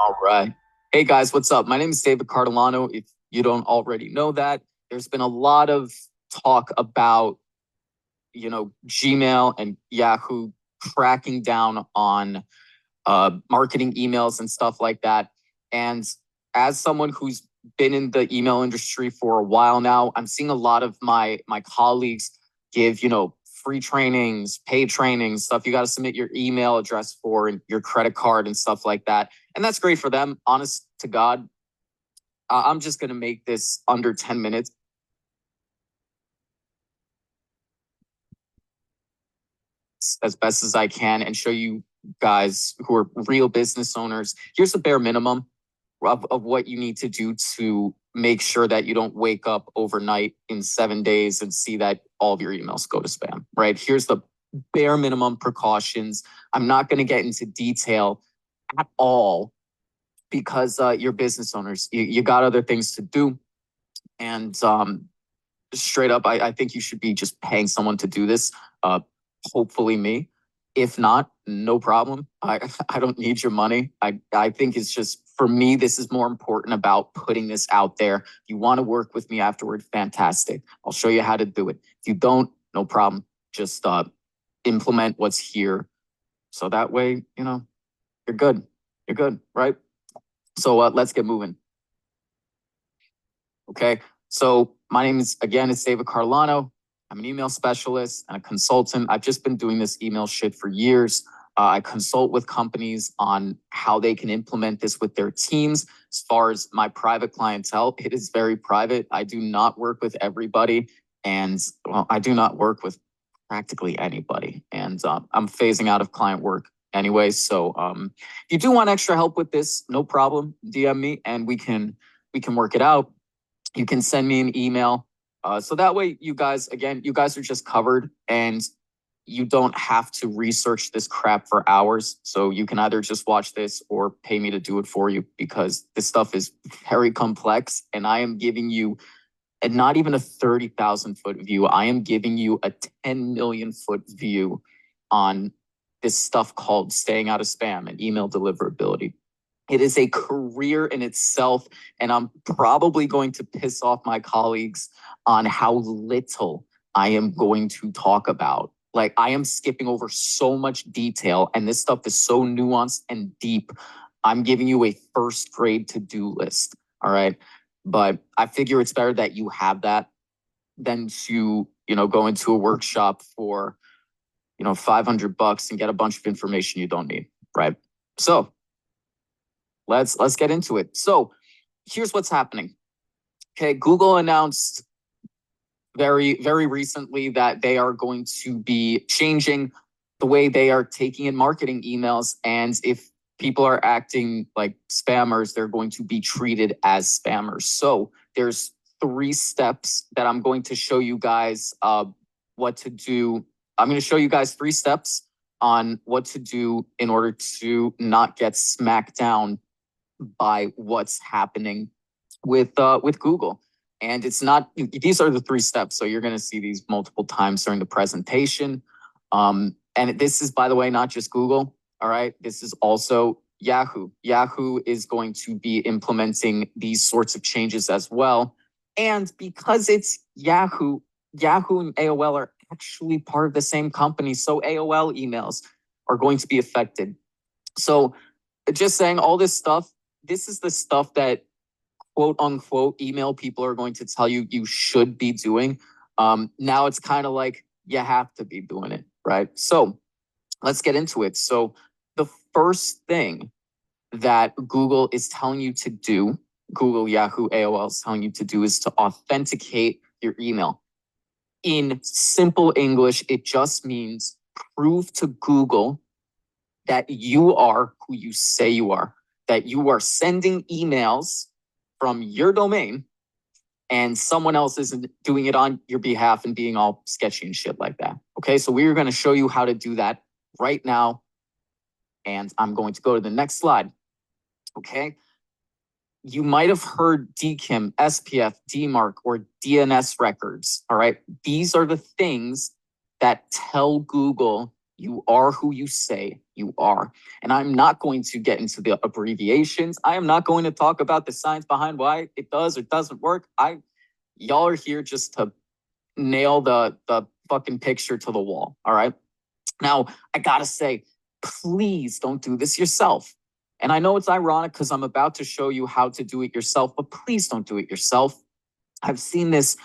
All right. Hey guys, what's up? My name is David Cardilano. If you don't already know that, there's been a lot of talk about, Gmail and Yahoo cracking down on marketing emails and stuff like that. And as someone who's been in the email industry for a while now, I'm seeing a lot of my colleagues give, free trainings, paid trainings, stuff you got to submit your email address for and your credit card and stuff like that. And that's great for them. Honest to God, I'm just going to make this under 10 minutes. As best as I can and show you guys who are real business owners. Here's the bare minimum of what you need to do to make sure that you don't wake up overnight in 7 days and see that all of your emails go to spam, right? Here's the bare minimum precautions. I'm not going to get into detail at all because you're business owners. You got other things to do. And straight up, I think you should be just paying someone to do this. Hopefully me. If not, no problem. I don't need your money. I think it's just, for me, this is more important about putting this out there. If you want to work with me afterward, fantastic. I'll show you how to do it. If you don't, no problem. Just implement what's here. So that way, you're good. You're good, right? So let's get moving. Okay. So my name is, again, it's David Carlano. I'm an email specialist and a consultant. I've just been doing this email shit for years. I consult with companies on how they can implement this with their teams. As far as my private clientele, it is very private. I do not work with everybody. And well, I do not work with practically anybody. And I'm phasing out of client work anyway. So if you do want extra help with this, no problem. DM me and we can work it out. You can send me an email. So that way, you guys are just covered and you don't have to research this crap for hours. So you can either just watch this or pay me to do it for you because this stuff is very complex and I am giving you not even a 30,000 foot view. I am giving you a 10 million foot view on this stuff called staying out of spam and email deliverability. It is a career in itself, and I'm probably going to piss off my colleagues on how little I am going to talk about. Like, I am skipping over so much detail, and this stuff is so nuanced and deep. I'm giving you a first grade to-do list, all right? But I figure it's better that you have that than to, go into a workshop for, $500 and get a bunch of information you don't need, right? So let's get into it. So here's what's happening. Okay, Google announced very, very recently that they are going to be changing the way they are taking in marketing emails. And if people are acting like spammers, they're going to be treated as spammers. So there's 3 steps that I'm going to show you guys what to do. I'm going to show you guys 3 steps on what to do in order to not get smacked down by what's happening with Google. And it's not, these are the 3 steps. So you're going to see these multiple times during the presentation. And this is, by the way, not just Google. All right. This is also Yahoo. Yahoo is going to be implementing these sorts of changes as well. And because it's Yahoo and AOL are actually part of the same company. So AOL emails are going to be affected. So just saying all this stuff, this is the stuff that quote unquote email people are going to tell you you should be doing. Now it's kind of like you have to be doing it, right? So let's get into it. So the first thing that Google is telling you to do, Google, Yahoo, AOL is telling you to do is to authenticate your email. In simple English, it just means prove to Google that you are who you say you are, that you are sending emails from your domain and someone else isn't doing it on your behalf and being all sketchy and shit like that. Okay, so we're going to show you how to do that right now. And I'm going to go to the next slide. Okay, you might have heard DKIM, SPF, DMARC, or DNS records. All right, these are the things that tell Google You are who you say you are. And I'm not going to get into the abbreviations. I am not going to talk about the science behind why it does or doesn't work. Y'all are here just to nail the fucking picture to the wall. All right. Now, I gotta say, please don't do this yourself. And I know it's ironic because I'm about to show you how to do it yourself, but please don't do it yourself. I've seen this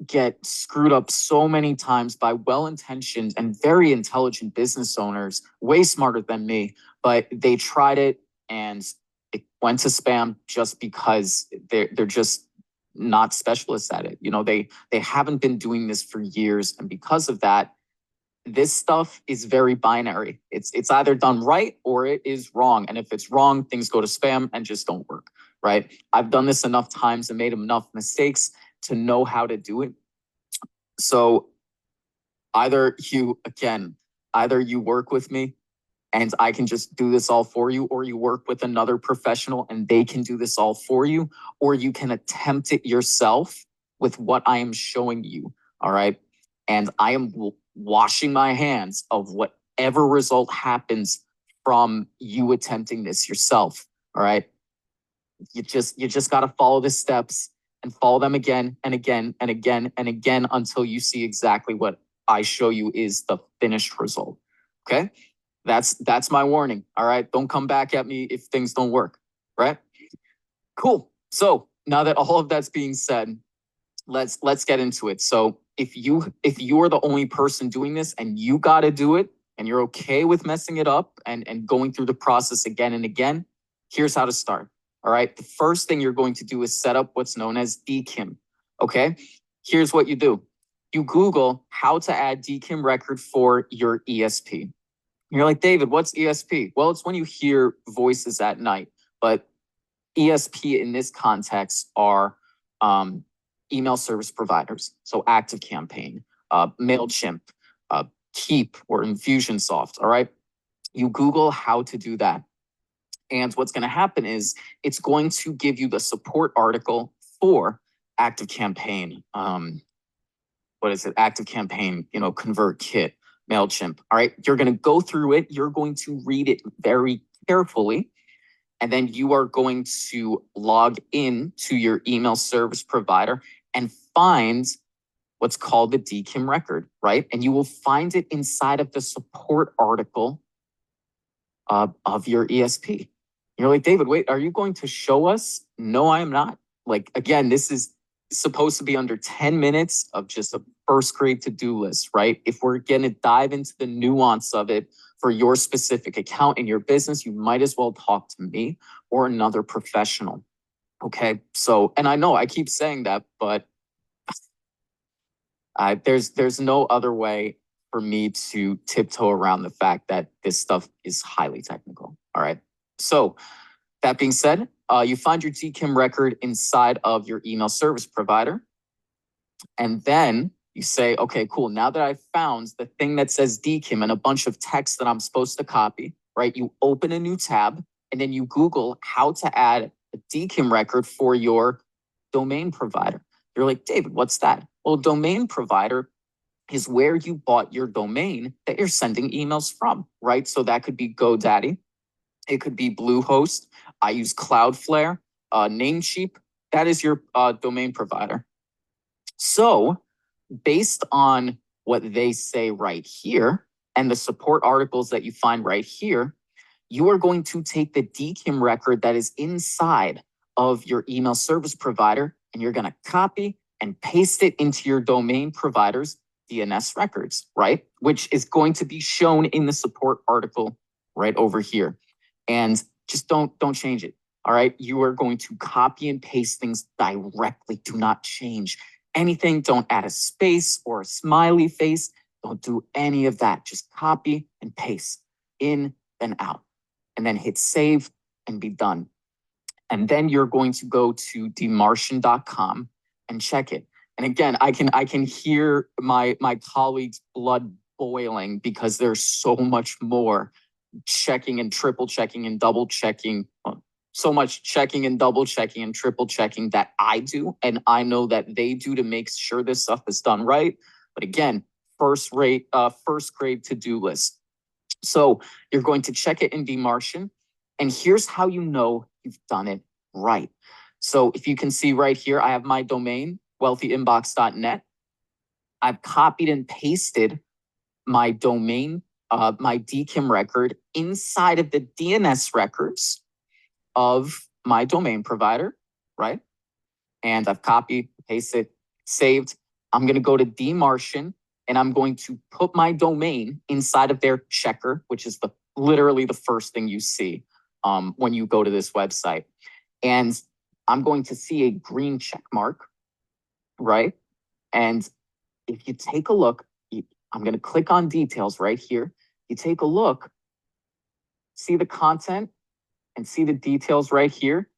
get screwed up so many times by well-intentioned and very intelligent business owners, way smarter than me, but they tried it and it went to spam just because they're just not specialists at it. You know, they haven't been doing this for years, and because of that, this stuff is very binary. It's either done right or it is wrong. And if it's wrong, things go to spam and just don't work, right? I've done this enough times and made enough mistakes to know how to do it. So either you work with me and I can just do this all for you, or you work with another professional and they can do this all for you, or you can attempt it yourself with what I am showing you. All right. And I am washing my hands of whatever result happens from you attempting this yourself. All right. You just got to follow the steps and follow them again and again and again and again until you see exactly what I show you is the finished result. Okay. That's my warning. All right. Don't come back at me if things don't work. Right. Cool. So now that all of that's being said, let's get into it. So if you are the only person doing this and you got to do it and you're okay with messing it up and going through the process again and again, here's how to start. All right. The first thing you're going to do is set up what's known as DKIM. Okay. Here's what you do. You Google how to add DKIM record for your ESP. You're like, David, what's ESP? Well, it's when you hear voices at night, but ESP in this context are email service providers. So ActiveCampaign, MailChimp, Keep, or Infusionsoft. All right. You Google how to do that. And what's going to happen is it's going to give you the support article for ActiveCampaign. What is it? ActiveCampaign, ConvertKit, MailChimp. All right. You're going to go through it. You're going to read it very carefully. And then you are going to log in to your email service provider and find what's called the DKIM record, right? And you will find it inside of the support article of your ESP. You're like, David, wait, are you going to show us? No, I am not. Like, again, this is supposed to be under 10 minutes of just a first grade to-do list, right? If we're going to dive into the nuance of it for your specific account in your business, you might as well talk to me or another professional. Okay. So, and I know I keep saying that, but there's no other way for me to tiptoe around the fact that this stuff is highly technical. All right. So that being said, you find your DKIM record inside of your email service provider. And then you say, okay, cool. Now that I've found the thing that says DKIM and a bunch of text that I'm supposed to copy, right? You open a new tab and then you Google how to add a DKIM record for your domain provider. You're like, David, what's that? Well, domain provider is where you bought your domain that you're sending emails from, right? So that could be GoDaddy. It could be Bluehost. I use Cloudflare, Namecheap. That is your domain provider. So based on what they say right here and the support articles that you find right here, you are going to take the DKIM record that is inside of your email service provider and you're going to copy and paste it into your domain provider's DNS records, right? Which is going to be shown in the support article right over here. And just don't change it. All right. You are going to copy and paste things directly. Do not change anything. Don't add a space or a smiley face. Don't do any of that. Just copy and paste in and out, and then hit save and be done. And then you're going to go to DMARC.com and check it. And again, I can hear my colleagues' blood boiling because there's so much more checking and triple checking and double checking, so much checking and double checking and triple checking that I do. And I know that they do to make sure this stuff is done right. But again, first grade to-do list. So you're going to check it in DMARC, and here's how you know you've done it right. So if you can see right here, I have my domain, wealthyinbox.net. I've copied and pasted my domain, my DKIM record inside of the DNS records of my domain provider, right? And I've copied, pasted, saved. I'm going to go to DMARC, and I'm going to put my domain inside of their checker, which is literally the first thing you see when you go to this website. And I'm going to see a green check mark, right? And if you take a look, I'm going to click on details right here. You take a look, see the content, and see the details right here. It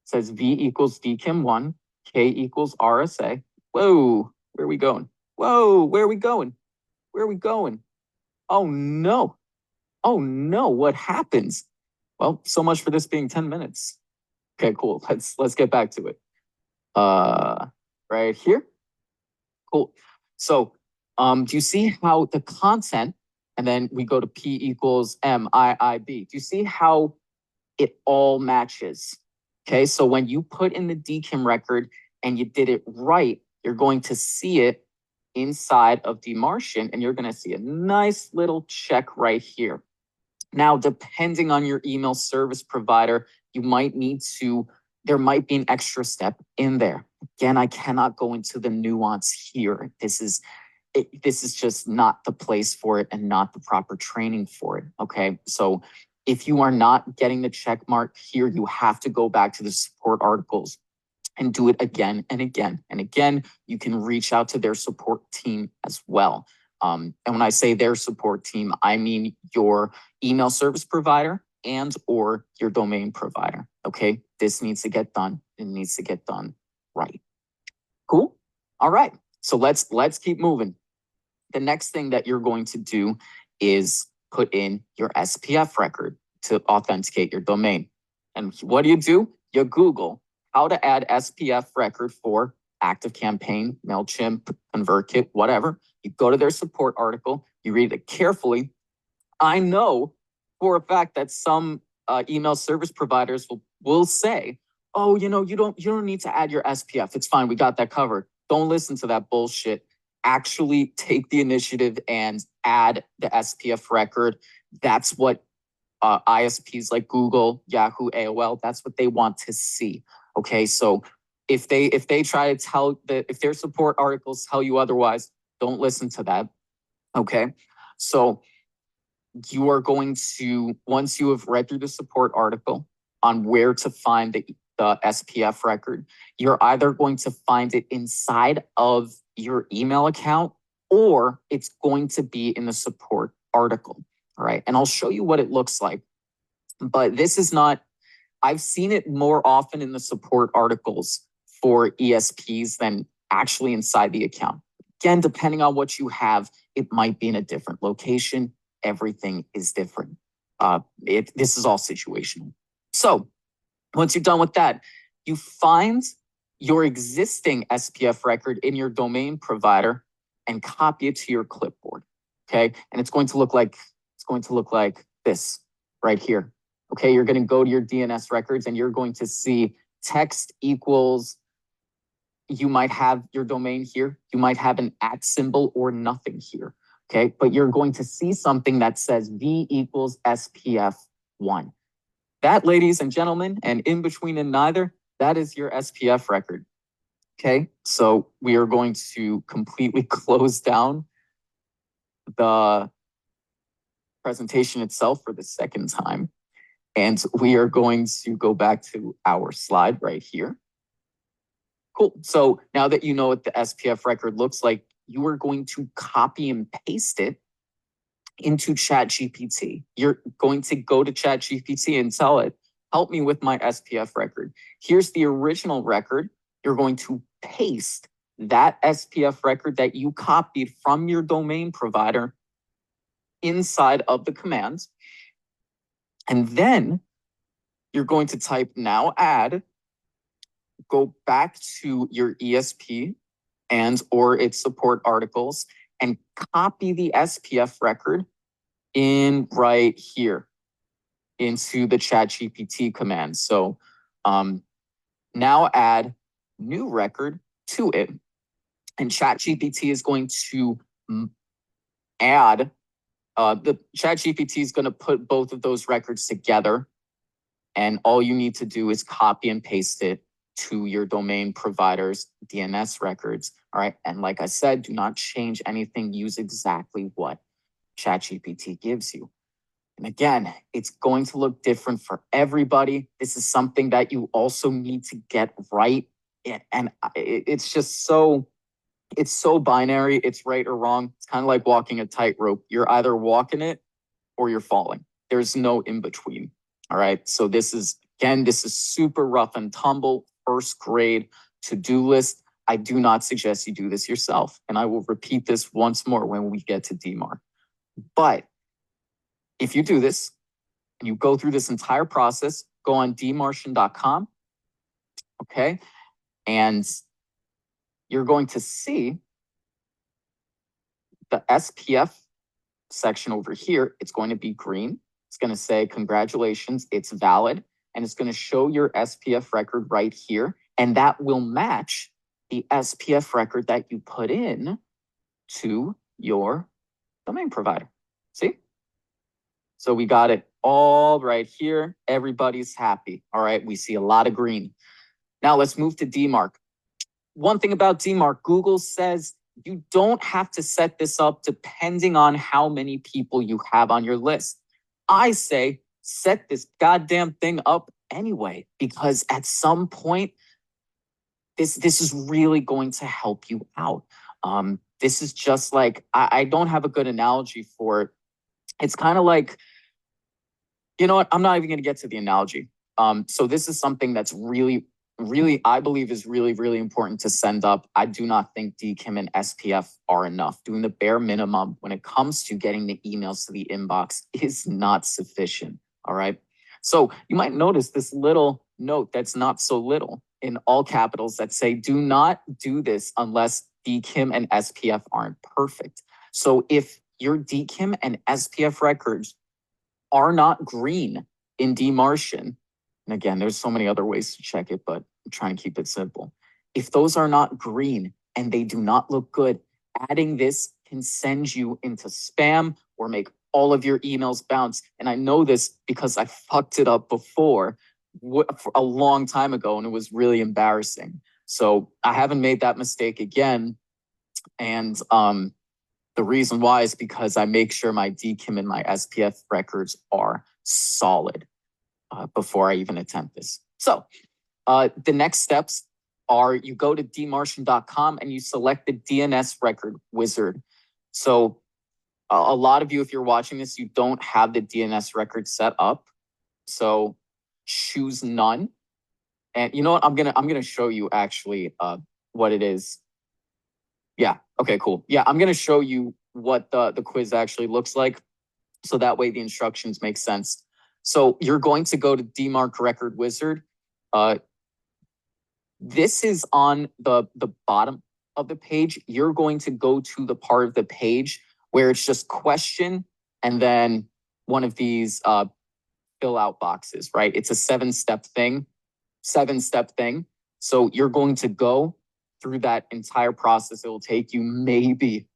says V equals DKIM1, K equals RSA. Whoa, where are we going? Whoa, where are we going? Where are we going? Oh no. Oh no, what happens? Well, so much for this being 10 minutes. Okay, cool. Let's get back to it. Right here. Cool. So do you see how the content, and then we go to P equals MIIB. Do you see how it all matches? Okay, so when you put in the DKIM record and you did it right, you're going to see it inside of DMARC, and you're going to see a nice little check right here. Now, depending on your email service provider, you might need to, there might be an extra step in there. Again, I cannot go into the nuance here. This is just not the place for it and not the proper training for it, okay? So if you are not getting the check mark here, you have to go back to the support articles and do it again and again and again. You can reach out to their support team as well. And when I say their support team, I mean your email service provider and or your domain provider, okay? This needs to get done. It needs to get done right. Cool? All right, so let's keep moving. The next thing that you're going to do is put in your SPF record to authenticate your domain. And what do? You Google how to add SPF record for ActiveCampaign, MailChimp, ConvertKit, whatever. You go to their support article, you read it carefully. I know for a fact that some email service providers will say, oh, you don't need to add your SPF. It's fine. We got that covered. Don't listen to that bullshit. Actually take the initiative and add the SPF record. That's what ISPs like Google, Yahoo, AOL, that's what they want to see. Okay, so if they try to if their support articles tell you otherwise, don't listen to that. Okay, so you are going to, once you have read through the support article on where to find the SPF record, you're either going to find it inside of your email account or it's going to be in the support article. All right, and I'll show you what it looks like. But this is not, I've seen it more often in the support articles for ESPs than actually inside the account. Again, depending on what you have, it might be in a different location. Everything is different. This is all situational. So once you're done with that, you find your existing SPF record in your domain provider and copy it to your clipboard. Okay, and it's going to look like this right here. Okay, you're going to go to your DNS records and you're going to see text equals, you might have your domain here, you might have an @ symbol or nothing here. Okay, but you're going to see something that says V equals SPF1. That, ladies and gentlemen, and in between and neither, that is your SPF record. Okay, so we are going to completely close down the presentation itself for the second time. And we are going to go back to our slide right here. Cool. So now that you know what the SPF record looks like, you are going to copy and paste it into ChatGPT. You're going to go to ChatGPT and tell it, help me with my SPF record. Here's the original record. You're going to paste that SPF record that you copied from your domain provider inside of the commands. And then you're going to type now add, go back to your ESP and or its support articles and copy the SPF record in right here into the ChatGPT command. So now add new record to it. And ChatGPT is going to add, the ChatGPT is going to put both of those records together. And all you need to do is copy and paste it to your domain provider's DNS records. All right. And like I said, do not change anything. Use exactly what ChatGPT gives you. And again, it's going to look different for everybody. This is something that you also need to get right. And it's just it's so binary. It's right or wrong. It's kind of like walking a tightrope. You're either walking it or you're falling. There's no in between. All right. So this is super rough and tumble, first grade to-do list. I do not suggest you do this yourself. And I will repeat this once more when we get to DMARC. But if you do this and you go through this entire process, go on dmarcian.com, okay? And you're going to see the SPF section over here. It's going to be green. It's going to say, congratulations, it's valid. And it's going to show your SPF record right here. And that will match the SPF record that you put in to your domain provider. See? So we got it all right here. Everybody's happy. All right. We see a lot of green. Now let's move to DMARC. One thing about DMARC, Google says you don't have to set this up depending on how many people you have on your list. I say set this goddamn thing up anyway, because at some point, this is really going to help you out. This is just like, I don't have a good analogy for it. It's kind of like, you know what? I'm not even going to get to the analogy. So this is something that's really, I believe is really, really important to send up. I do not think DKIM and SPF are enough. Doing the bare minimum when it comes to getting the emails to the inbox is not sufficient. All right. So you might notice this little note that's not so little in all capitals that say, do not do this unless DKIM and SPF aren't perfect. So if your DKIM and SPF records are not green in DMARCian, and again, there's so many other ways to check it, but I'm trying to keep it simple. If those are not green and they do not look good, adding this can send you into spam or make all of your emails bounce. And I know this because I fucked it up before for a long time ago, and it was really embarrassing. So I haven't made that mistake again. And the reason why is because I make sure my DKIM and my SPF records are solid before I even attempt this. So the next steps are you go to dmarcian.com and you select the DNS record wizard. So a lot of you, if you're watching this, you don't have the DNS record set up. So choose none. And you know what? I'm gonna show you actually what it is. Yeah. Okay, cool. Yeah, I'm going to show you what the quiz actually looks like. So that way the instructions make sense. So you're going to go to DMARC Record Wizard. This is on the bottom of the page. You're going to go to the part of the page where it's just question and then one of these fill out boxes, right? It's a seven-step thing. So you're going to go through that entire process. It will take you maybe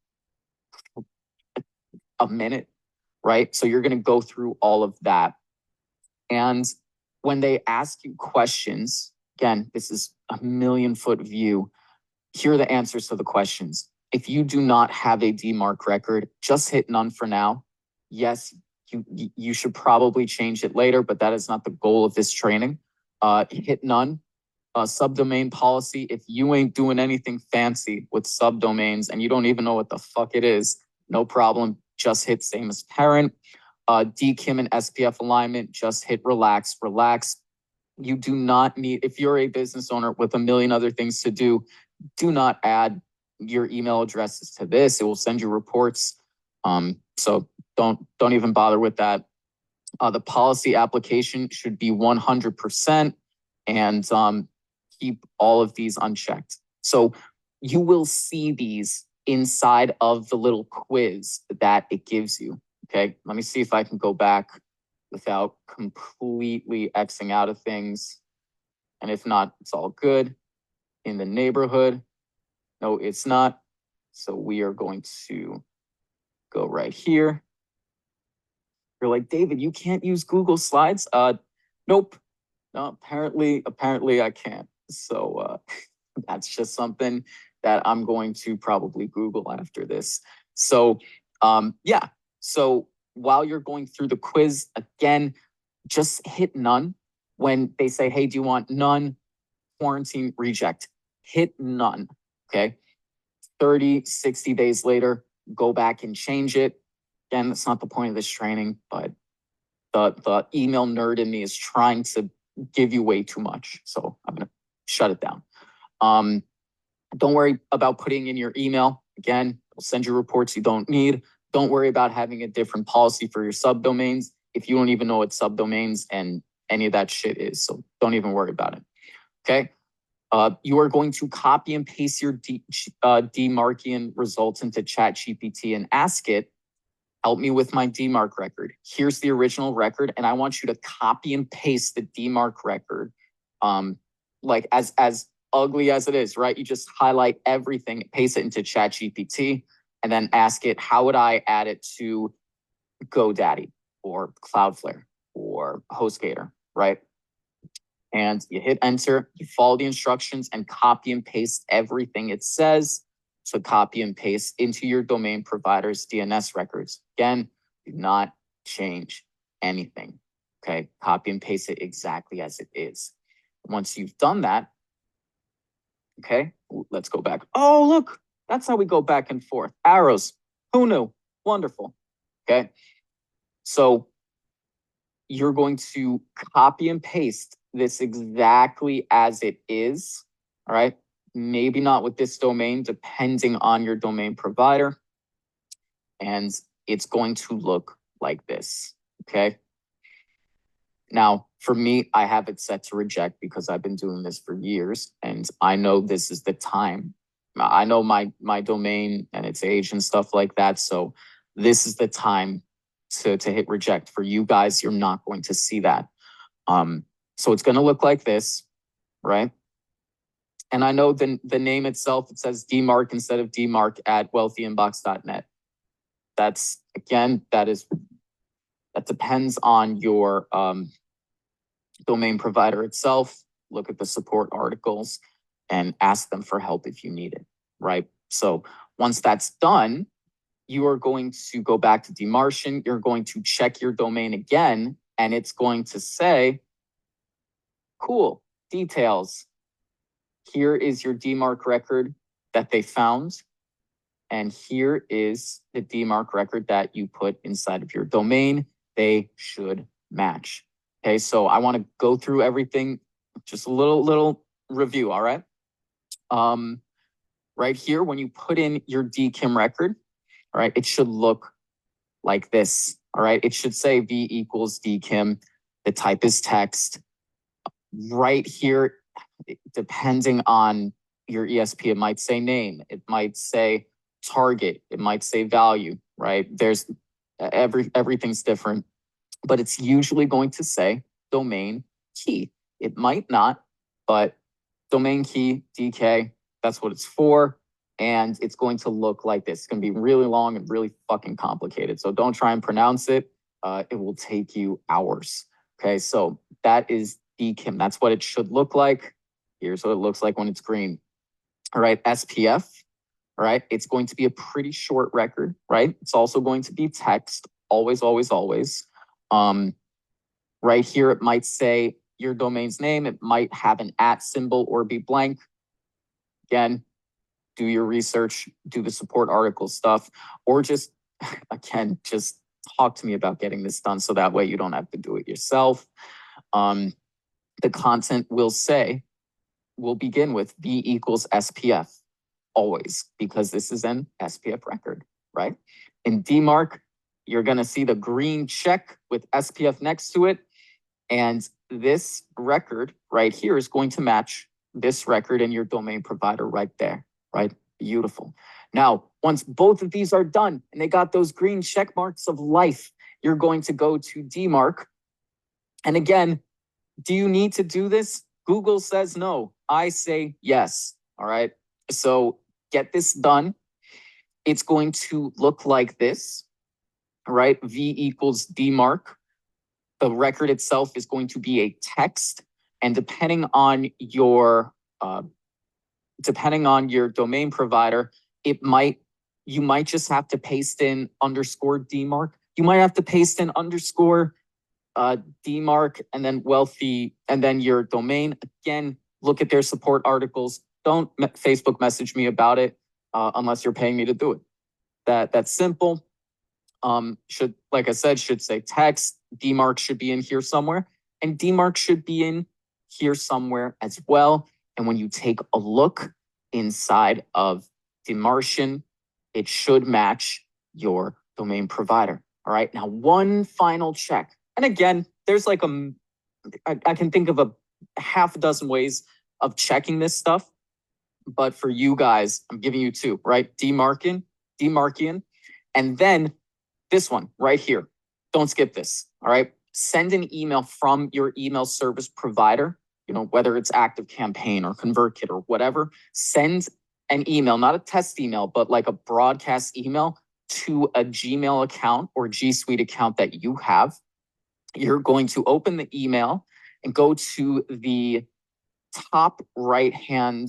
a minute, right? So you're going to go through all of that. And when they ask you questions, again, this is a 1,000,000-foot view. Here are the answers to the questions. If you do not have a DMARC record, just hit none for now. Yes, you should probably change it later, but that is not the goal of this training. Hit none. Subdomain policy, if you ain't doing anything fancy with subdomains and you don't even know what the fuck it is, no problem. Just hit same as parent. DKIM and SPF alignment, just hit relax. You do not need, if you're a business owner with 1,000,000 other things to do not add your email addresses to this. It will send you reports. So don't even bother with that. The policy application should be 100%, and keep all of these unchecked. So you will see these inside of the little quiz that it gives you. Okay, let me see if I can go back without completely Xing out of things. And if not, it's all good. In the neighborhood, no, it's not. So we are going to go right here. You're like, David, you can't use Google Slides? Nope. No, apparently I can't. So that's just something that I'm going to probably Google after this. So yeah. So while you're going through the quiz, again, just hit none. When they say, hey, do you want none, quarantine, reject, hit none, okay? 30, 60 days later, go back and change it. Again, that's not the point of this training, but the email nerd in me is trying to give you way too much. So I'm going to shut it down. Don't worry about putting in your email. Again, it'll send you reports you don't need. Don't worry about having a different policy for your subdomains if you don't even know what subdomains and any of that shit is. So don't even worry about it. Okay. You are going to copy and paste your DMARCian results into ChatGPT and ask it, help me with my DMARC record. Here's the original record, and I want you to copy and paste the DMARC record. Like as ugly as it is, right? You just highlight everything, paste it into ChatGPT, and then ask it, how would I add it to GoDaddy or Cloudflare or HostGator, right? And you hit enter, you follow the instructions and copy and paste everything it says to copy and paste into your domain provider's DNS records. Again, do not change anything, okay? Copy and paste it exactly as it is. Once you've done that, okay, let's go back. Oh, look, that's how we go back and forth. Arrows, who knew? Wonderful, okay? So you're going to copy and paste this exactly as it is, all right? Maybe not with this domain, depending on your domain provider. And it's going to look like this, okay? Now, for me, I have it set to reject because I've been doing this for years, and I know this is the time. I know my domain and its age and stuff like that, so this is the time to hit reject. For you guys, you're not going to see that. So it's going to look like this, right? And I know the name itself, it says DMARC instead of DMARC at wealthyinbox.net. That's, again, that depends on your domain provider itself. Look at the support articles and ask them for help if you need it, right? So once that's done, you are going to go back to DMARCian. You're going to check your domain again, and it's going to say, cool, details. Here is your DMARC record that they found. And here is the DMARC record that you put inside of your domain. They should match. Okay, so I want to go through everything, just a little review, all right? Right here, when you put in your DKIM record, all right, it should look like this, all right? It should say V equals DKIM. The type is text. Right here, depending on your ESP, it might say name, it might say target, it might say value, right? There's everything's different, but it's usually going to say domain key. It might not, but domain key, DK, that's what it's for. And it's going to look like this. It's going to be really long and really fucking complicated. So don't try and pronounce it. It will take you hours. Okay, so that is DKIM. That's what it should look like. Here's what it looks like when it's green. All right, SPF. All right, it's going to be a pretty short record, right? It's also going to be text, always, always, always. Right here, it might say your domain's name. It might have an @ symbol or be blank. Again, do your research, do the support article stuff, or just, again, just talk to me about getting this done so that way you don't have to do it yourself. The content will begin with V equals SPF, always, because this is an SPF record, right? In DMARC, you're going to see the green check with SPF next to it. And this record right here is going to match this record in your domain provider right there, right? Beautiful. Now, Once both of these are done and they got those green check marks of life, you're going to go to DMARC. And again, do you need to do this? Google says no. I say yes. All right. So get this done. It's going to look like this, right? V equals DMARC. The record itself is going to be a text, and depending on your domain provider, you might just have to paste in underscore DMARC. You might have to paste in underscore DMARC and then wealthy and then your domain. Again, look at their support articles. Don't Facebook message me about it unless you're paying me to do it. That's simple. Like I said, should say text. DMARC should be in here somewhere, and DMARC should be in here somewhere as well. And when you take a look inside of DMARC, it should match your domain provider. All right. Now, one final check. And again, there's like I can think of a half a dozen ways of checking this stuff. But for you guys, I'm giving you two, right? DMARCian, and then this one right here. Don't skip this. All right. Send an email from your email service provider, whether it's ActiveCampaign or ConvertKit or whatever. Send an email, not a test email, but like a broadcast email to a Gmail account or G Suite account that you have. You're going to open the email and go to the top right hand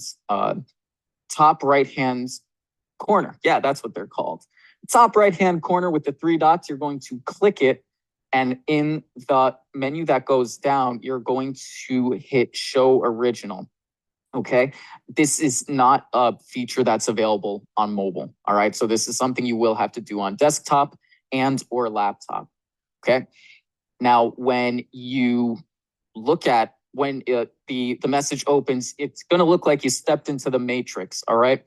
corner. Yeah, that's what they're called. Top right hand corner with the three dots, you're going to click it. And in the menu that goes down, you're going to hit show original. Okay. This is not a feature that's available on mobile. All right. So this is something you will have to do on desktop and or laptop. Okay. Now, when you look at when the message opens, it's going to look like you stepped into the matrix. All right.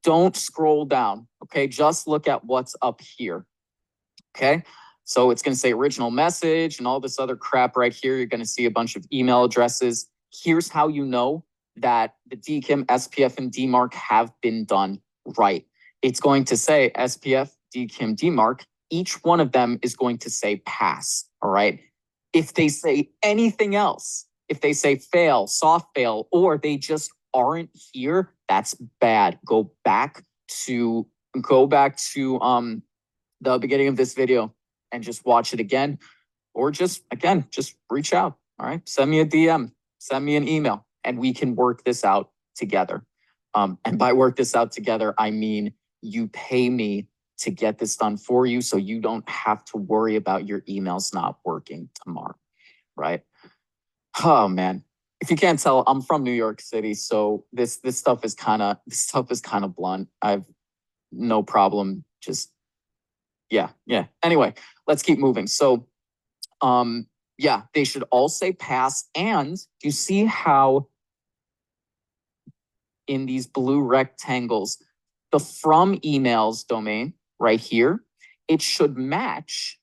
Don't scroll down. Okay. Just look at what's up here. Okay. So it's going to say original message and all this other crap right here. You're going to see a bunch of email addresses. Here's how you know that the DKIM, SPF, and DMARC have been done right. It's going to say SPF, DKIM, DMARC. Each one of them is going to say pass. All right. If they say anything else, if they say fail, soft fail, or they just aren't here, that's bad. Go back to the beginning of this video and just watch it again, or just reach out. All right. Send me a DM, send me an email, and we can work this out together. And by work this out together, I mean, you pay me to get this done for you so you don't have to worry about your emails not working tomorrow. Right. Oh man. If you can't tell, I'm from New York City. So this stuff is kind of blunt. I've no problem. Just yeah. Anyway, let's keep moving. So yeah, they should all say pass. And you see how in these blue rectangles, the from emails domain right here, it should match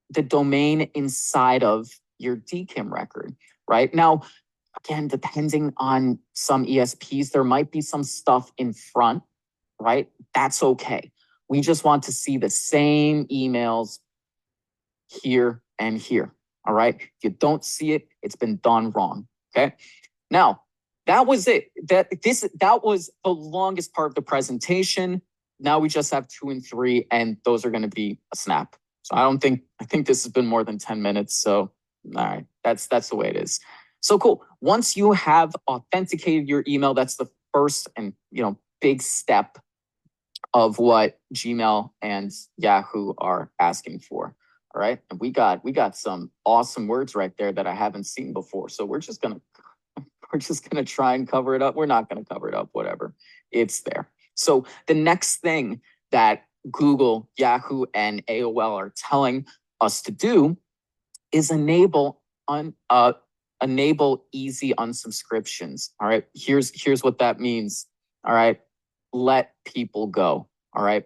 the domain inside of your DKIM record, right? Now, again, depending on some ESPs, there might be some stuff in front, right? That's okay. We just want to see the same emails here and here, all right? If you don't see it, it's been done wrong, okay? Now, that was it. That was the longest part of the presentation. Now we just have 2 and 3, and those are going to be a snap. So I think this has been more than 10 minutes. So, all right, that's the way it is. So cool. Once you have authenticated your email, that's the first and big step of what Gmail and Yahoo are asking for. All right. And we got some awesome words right there that I haven't seen before. So we're just gonna try and cover it up. We're not gonna cover it up, whatever. It's there. So the next thing that Google, Yahoo, and AOL are telling us to do is enable easy unsubscriptions. All right. Here's what that means. All right. Let people go. All right.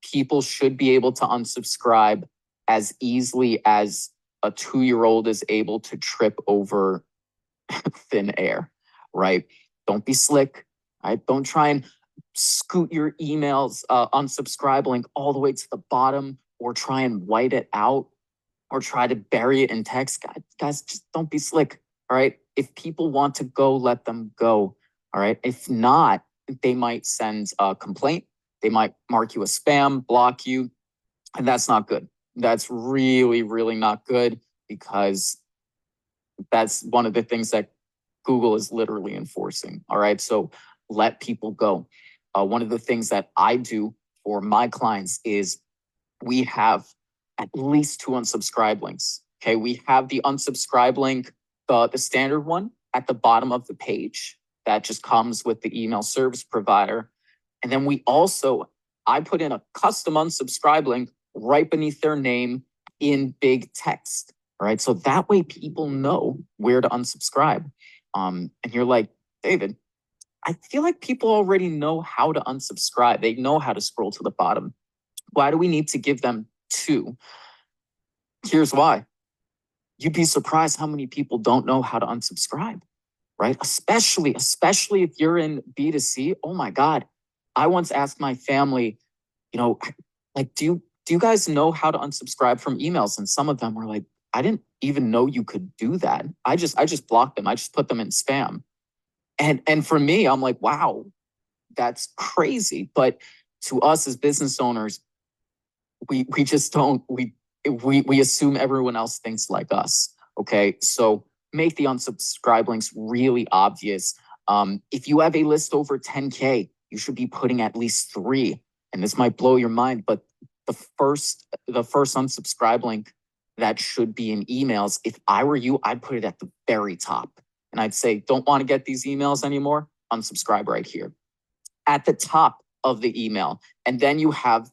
People should be able to unsubscribe as easily as a 2-year-old is able to trip over thin air, right? Don't be slick. Right? Don't try and scoot your emails, unsubscribe link all the way to the bottom, or try and white it out, or try to bury it in text. Guys, just don't be slick. All right. If people want to go, let them go. All right. If not, they might send a complaint. They might mark you a spam, block you. And that's not good. That's really, really not good, because that's one of the things that Google is literally enforcing. All right. So let people go. One of the things that I do for my clients is we have at least 2 unsubscribe links. Okay. We have the unsubscribe link, the standard one at the bottom of the page that just comes with the email service provider. And then I put in a custom unsubscribe link right beneath their name in big text. All right. So that way people know where to unsubscribe. And you're like, David, I feel like people already know how to unsubscribe. They know how to scroll to the bottom. Why do we need to give them 2? Here's why. You'd be surprised how many people don't know how to unsubscribe, right? Especially if you're in B2C. Oh my God. I once asked my family, like, do you guys know how to unsubscribe from emails? And some of them were like, I didn't even know you could do that. I just blocked them. I just put them in spam. And for me, I'm like, wow, that's crazy. But to us as business owners, we just don't, we assume everyone else thinks like us. Okay. So make the unsubscribe links really obvious. If you have a list over 10K, you should be putting at least 3. And this might blow your mind, but the first unsubscribe link that should be in emails, if I were you, I'd put it at the very top. And I'd say, don't want to get these emails anymore? Unsubscribe right here at the top of the email. And then you have,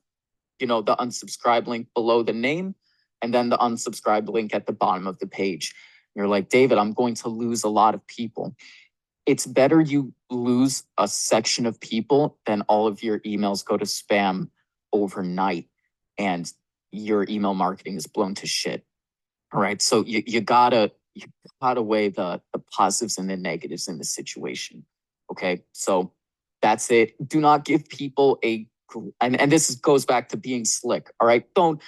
the unsubscribe link below the name, and then the unsubscribe link at the bottom of the page. You're like, David, I'm going to lose a lot of people. It's better you lose a section of people than all of your emails go to spam overnight and your email marketing is blown to shit. All right. So you gotta weigh the positives and the negatives in the situation. Okay. So that's it. Do not give people and this goes back to being slick. All right. Don't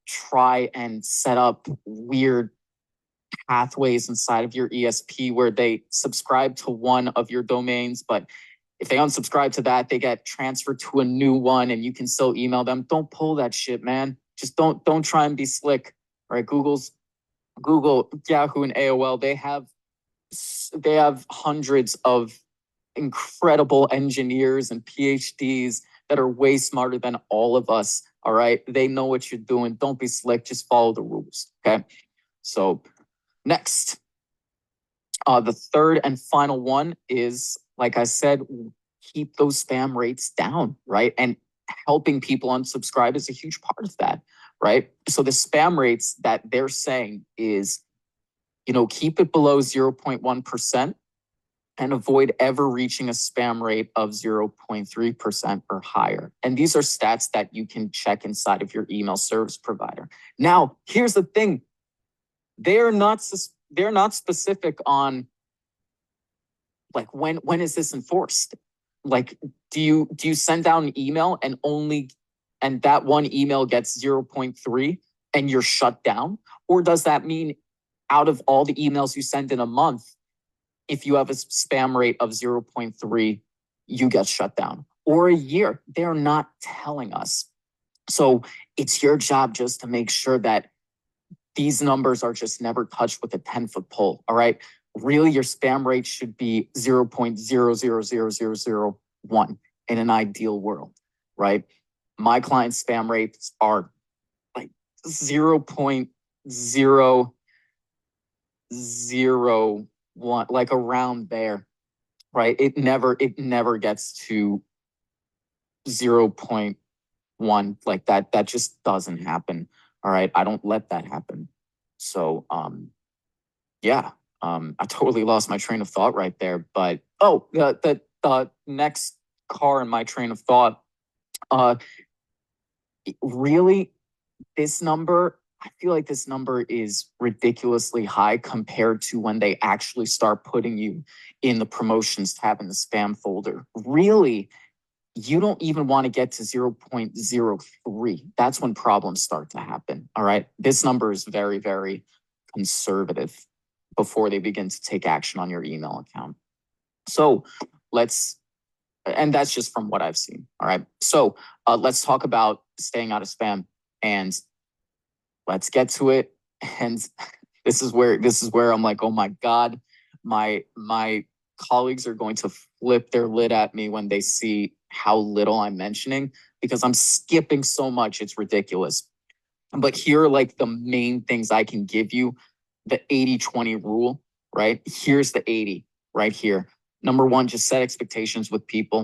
try and set up weird pathways inside of your ESP where they subscribe to one of your domains, but if they unsubscribe to that, they get transferred to a new one and you can still email them. Don't pull that shit, man. Just don't try and be slick. All right. Google, Yahoo, and AOL, they have hundreds of incredible engineers and PhDs that are way smarter than all of us. All right. They know what you're doing. Don't be slick. Just follow the rules. Okay. So next, the third and final one is, like I said, keep those spam rates down, right? And helping people unsubscribe is a huge part of that, right? So the spam rates that they're saying is, keep it below 0.1% and avoid ever reaching a spam rate of 0.3% or higher. And these are stats that you can check inside of your email service provider. Now, here's the thing. They're not specific on, like, when is this enforced? Like, do you send out an email and that one email gets 0.3 and you're shut down? Or does that mean out of all the emails you send in a month, if you have a spam rate of 0.3, you get shut down? Or a year? They're not telling us. So it's your job just to make sure that these numbers are just never touched with a 10-foot pole. All right. Really, your spam rate should be 0.000001 in an ideal world, right? My client's spam rates are like 0.001, like around there, right? It never gets to 0.1 like that. That just doesn't happen. All right. I don't let that happen. So, yeah, I totally lost my train of thought right there, but, the next car in my train of thought, really, this number I feel like this number is ridiculously high compared to when they actually start putting you in the promotions tab in the spam folder. Really, you don't even want to get to 0.03. That's when problems start to happen. All right. This number is very, very conservative before they begin to take action on your email account. So and that's just from what I've seen. All right. So let's talk about staying out of spam, and let's get to it. And this is where I'm like, oh my God, my colleagues are going to flip their lid at me when they see how little I'm mentioning, because I'm skipping so much. It's ridiculous. But here are like the main things I can give you. The 80-20 rule, right? Here's the 80 right here. Number one, just set expectations with people.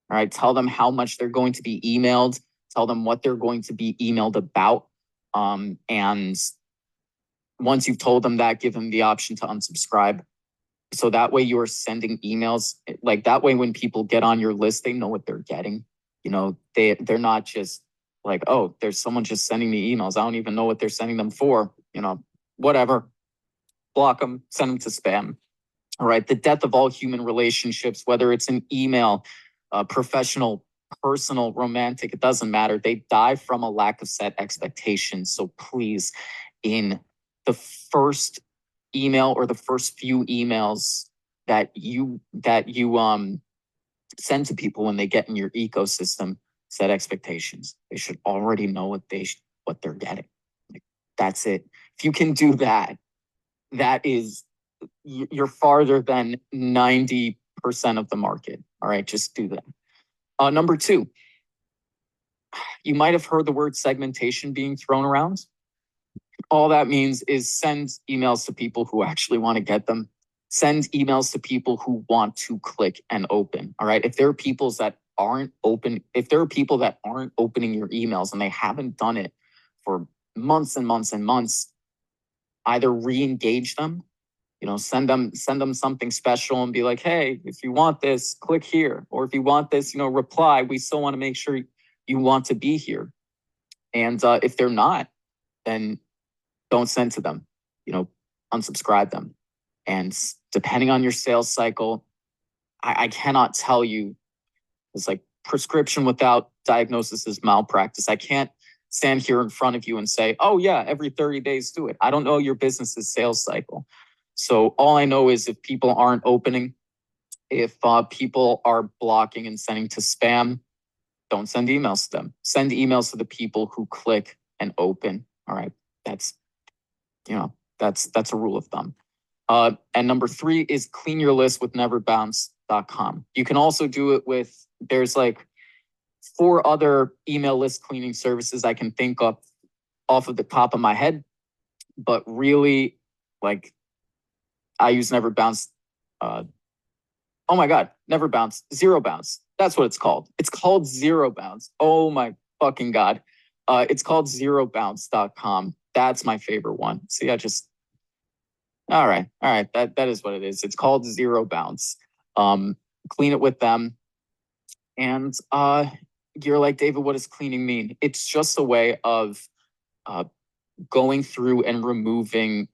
All right. Tell them how much they're going to be emailed. Tell them what they're going to be emailed about. And once you've told them that, give them the option to unsubscribe. So that way you're sending emails like that way. When people get on your list, they know what they're getting. You know, they're not just like, oh, there's someone just sending me emails. I don't even know what they're sending them for. You know, whatever. Block them, send them to spam. All right. The death of all human relationships, whether it's an email, professional, personal, romantic, it doesn't matter. They die from a lack of set expectations. So please, in the first email or the first few emails that you send to people when they get in your ecosystem, set expectations. They should already know what they're getting. Like, that's it. If you can do that, you're farther than 90% of the market. All right, just do that. Number two, you might have heard the word segmentation being thrown around. All that means is send emails to people who actually want to get them. Send emails to people who want to click and open. All right. If there are people that aren't opening your emails and they haven't done it for months and months and months, either re-engage them, send them something special and be like, hey, if you want this, click here. Or if you want this, reply. We still want to make sure you want to be here. And if they're not, then don't send to them, unsubscribe them. And depending on your sales cycle, I cannot tell you, it's like prescription without diagnosis is malpractice. I can't stand here in front of you and say, oh yeah, every 30 days do it. I don't know your business's sales cycle. So all I know is if people aren't opening, if people are blocking and sending to spam, don't send emails to them. Send emails to the people who click and open. All right. That's a rule of thumb. And number three is clean your list with neverbounce.com. You can also do it with, there's like 4 other email list cleaning services I can think of off of the top of my head, but really, like, I use NeverBounce. Oh my God, NeverBounce, Zero Bounce. That's what it's called. It's called Zero Bounce. Oh my fucking God. It's called zerobounce.com. That's my favorite one. See, all right. That is what it is. It's called Zero Bounce. Clean it with them. And you're like, David, what does cleaning mean? It's just a way of going through and removing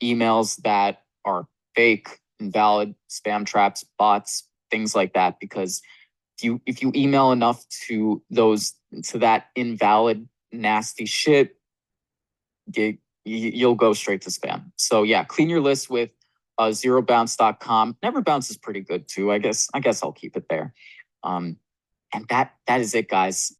emails that are fake, invalid, spam traps, bots, things like that. Because if you email enough to that invalid, nasty shit, you'll go straight to spam. So yeah, clean your list with zerobounce.com. NeverBounce is pretty good too. I guess I'll keep it there. And that is it, guys.